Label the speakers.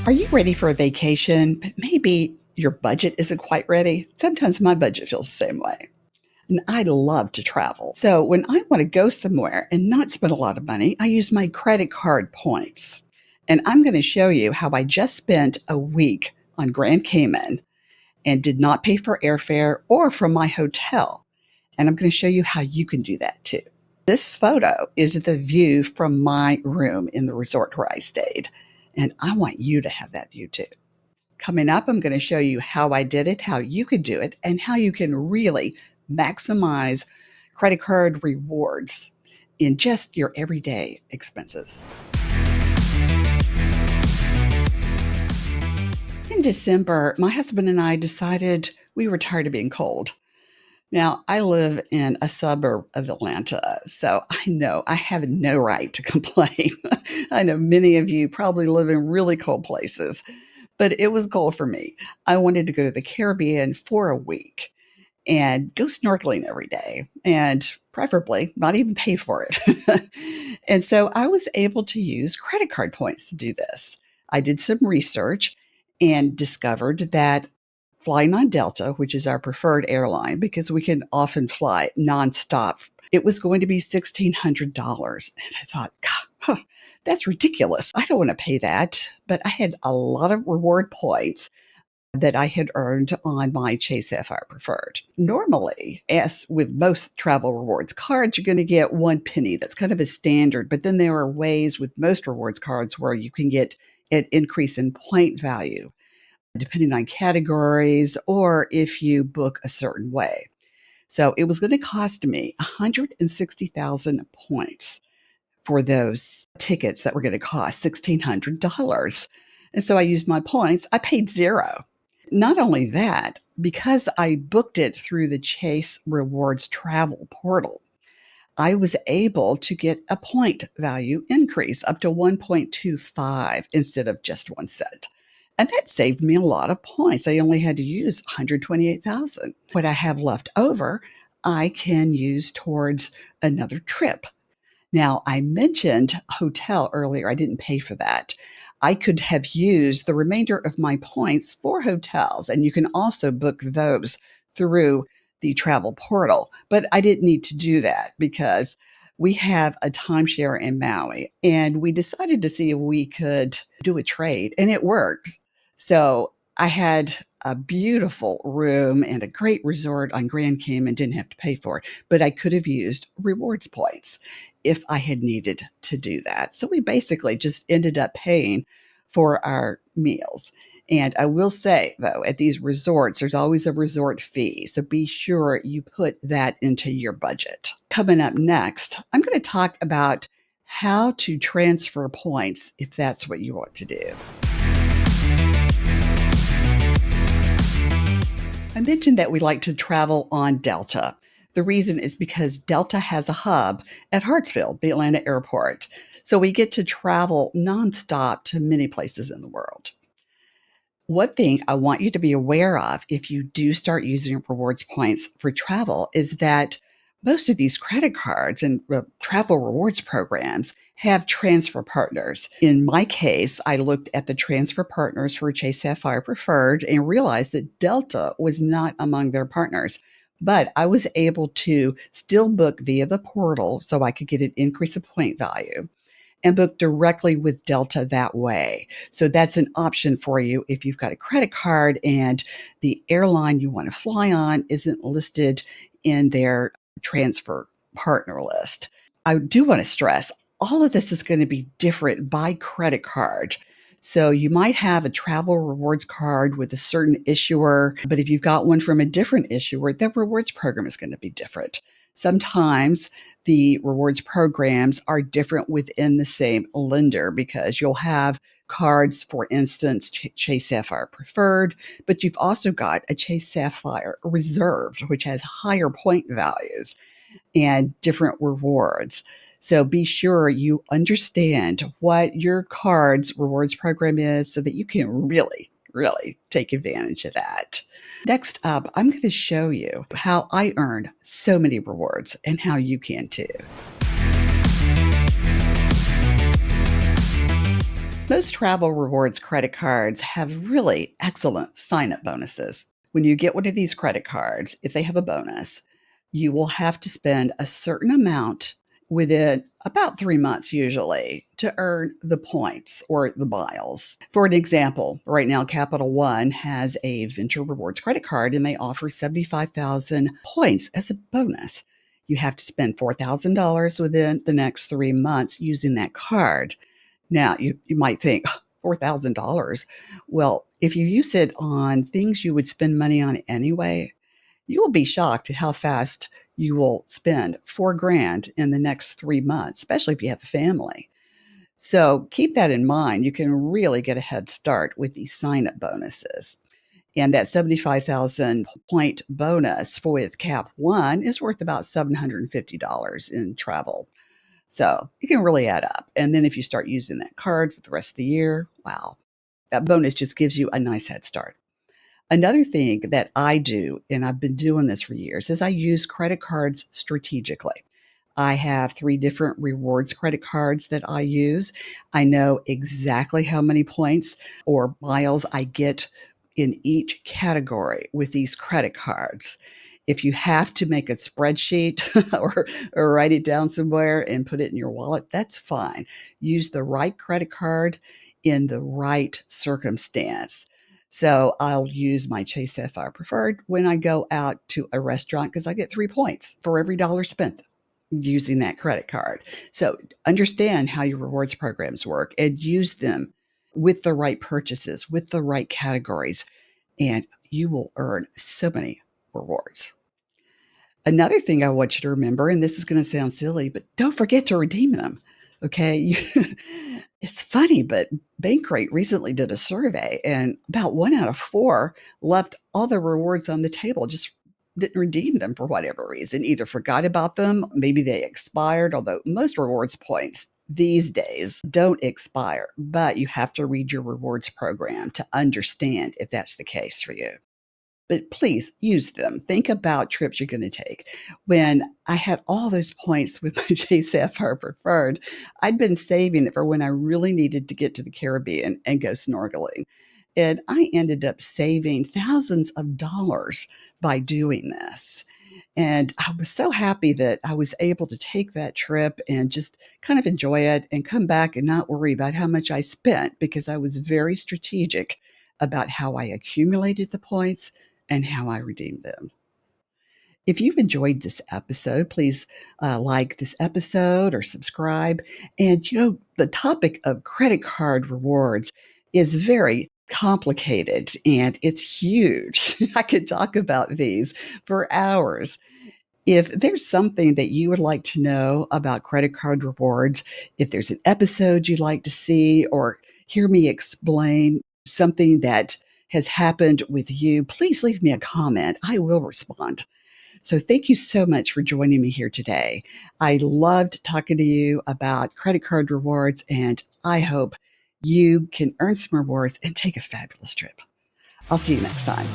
Speaker 1: Are you ready for a vacation, but maybe your budget isn't quite ready? Sometimes my budget feels the same way. And I love to travel. So when I want to go somewhere and not spend a lot of money, I use my credit card points. And I'm going to show you how I just spent a week on Grand Cayman and did not pay for airfare or from my hotel. And I'm going to show you how you can do that too. This photo is the view from my room in the resort where I stayed. And I want you to have that view too. Coming up, I'm going to show you how I did it, how you could do it, and how you can really maximize credit card rewards in just your everyday expenses. In December, my husband and I decided we were tired of being cold. Now, I live in a suburb of Atlanta, so I know I have no right to complain. I know many of you probably live in really cold places, but it was cold for me. I wanted to go to the Caribbean for a week and go snorkeling every day and preferably not even pay for it. And so I was able to use credit card points to do this. I did some research and discovered that flying on Delta, which is our preferred airline because we can often fly nonstop, it was going to be $1,600. And I thought, God, that's ridiculous. I don't want to pay that. But I had a lot of reward points that I had earned on my Chase Sapphire Preferred. Normally, as with most travel rewards cards, you're going to get 1 penny. That's kind of a standard. But then there are ways with most rewards cards where you can get an increase in point value, depending on categories or if you book a certain way. So it was going to cost me 160,000 points for those tickets that were going to cost $1,600. And so I used my points. I paid zero. Not only that, because I booked it through the Chase Rewards travel portal, I was able to get a point value increase up to 1.25 instead of just 1 cent. And that saved me a lot of points. I only had to use 128,000. What I have left over, I can use towards another trip. Now, I mentioned hotel earlier. I didn't pay for that. I could have used the remainder of my points for hotels, and you can also book those through the travel portal. But I didn't need to do that because we have a timeshare in Maui, and we decided to see if we could do a trade, and it works. So I had a beautiful room and a great resort on Grand Cayman, didn't have to pay for it, but I could have used rewards points if I had needed to do that. So we basically just ended up paying for our meals. And I will say, though, at these resorts, there's always a resort fee. So be sure you put that into your budget. Coming up next, I'm going to talk about how to transfer points if that's what you want to do. I mentioned that we like to travel on Delta. The reason is because Delta has a hub at Hartsfield, the Atlanta airport. So we get to travel nonstop to many places in the world. One thing I want you to be aware of if you do start using rewards points for travel is that most of these credit cards and travel rewards programs have transfer partners. In my case, I looked at the transfer partners for Chase Sapphire Preferred and realized that Delta was not among their partners. But I was able to still book via the portal so I could get an increase of point value and book directly with Delta that way. So that's an option for you if you've got a credit card and the airline you want to fly on isn't listed in their transfer partner list. I do want to stress all of this is going to be different by credit card. So you might have a travel rewards card with a certain issuer, but if you've got one from a different issuer, that rewards program is going to be different. Sometimes the rewards programs are different within the same lender because you'll have cards, for instance, Chase Sapphire Preferred, but you've also got a Chase Sapphire Reserved, which has higher point values and different rewards. So be sure you understand what your card's rewards program is so that you can really take advantage of that. Next up, I'm going to show you how I earned so many rewards and how you can too. Most travel rewards credit cards have really excellent sign up bonuses. When you get one of these credit cards, if they have a bonus, you will have to spend a certain amount within about 3 months, usually, to earn the points or the miles. For an example, right now, Capital One has a Venture Rewards credit card and they offer 75,000 points as a bonus. You have to spend $4,000 within the next 3 months using that card. Now, you might think, $4,000. Well, if you use it on things you would spend money on anyway, you will be shocked at how fast you will spend 4 grand in the next 3 months, especially if you have a family. So keep that in mind. You can really get a head start with these sign up bonuses. And that 75,000 point bonus for with Cap One is worth about $750 in travel. So it can really add up. And then if you start using that card for the rest of the year, wow, that bonus just gives you a nice head start. Another thing that I do, and I've been doing this for years, is I use credit cards strategically. I have 3 different rewards credit cards that I use. I know exactly how many points or miles I get in each category with these credit cards. If you have to make a spreadsheet or write it down somewhere and put it in your wallet, that's fine. Use the right credit card in the right circumstance. So I'll use my Chase Sapphire Preferred when I go out to a restaurant because I get 3 points for every dollar spent using that credit card. So understand how your rewards programs work and use them with the right purchases, with the right categories, and you will earn so many rewards. Another thing I want you to remember, and this is going to sound silly, but don't forget to redeem them. Okay. It's funny, but Bankrate recently did a survey, and about 1 out of 4 left all the rewards on the table, just didn't redeem them for whatever reason, either forgot about them, maybe they expired, although most rewards points these days don't expire, but you have to read your rewards program to understand if that's the case for you. But please use them. Think about trips you're going to take. When I had all those points with my J Sapphire Preferred, I'd been saving it for when I really needed to get to the Caribbean and go snorkeling. And I ended up saving thousands of dollars by doing this. And I was so happy that I was able to take that trip and just kind of enjoy it and come back and not worry about how much I spent because I was very strategic about how I accumulated the points and how I redeemed them. If you've enjoyed this episode, please like this episode or subscribe. And the topic of credit card rewards is very complicated and it's huge. I could talk about these for hours. If there's something that you would like to know about credit card rewards, if there's an episode you'd like to see or hear me explain something that has happened with you, please leave me a comment. I will respond. So thank you so much for joining me here today. I loved talking to you about credit card rewards, and I hope you can earn some rewards and take a fabulous trip. I'll see you next time.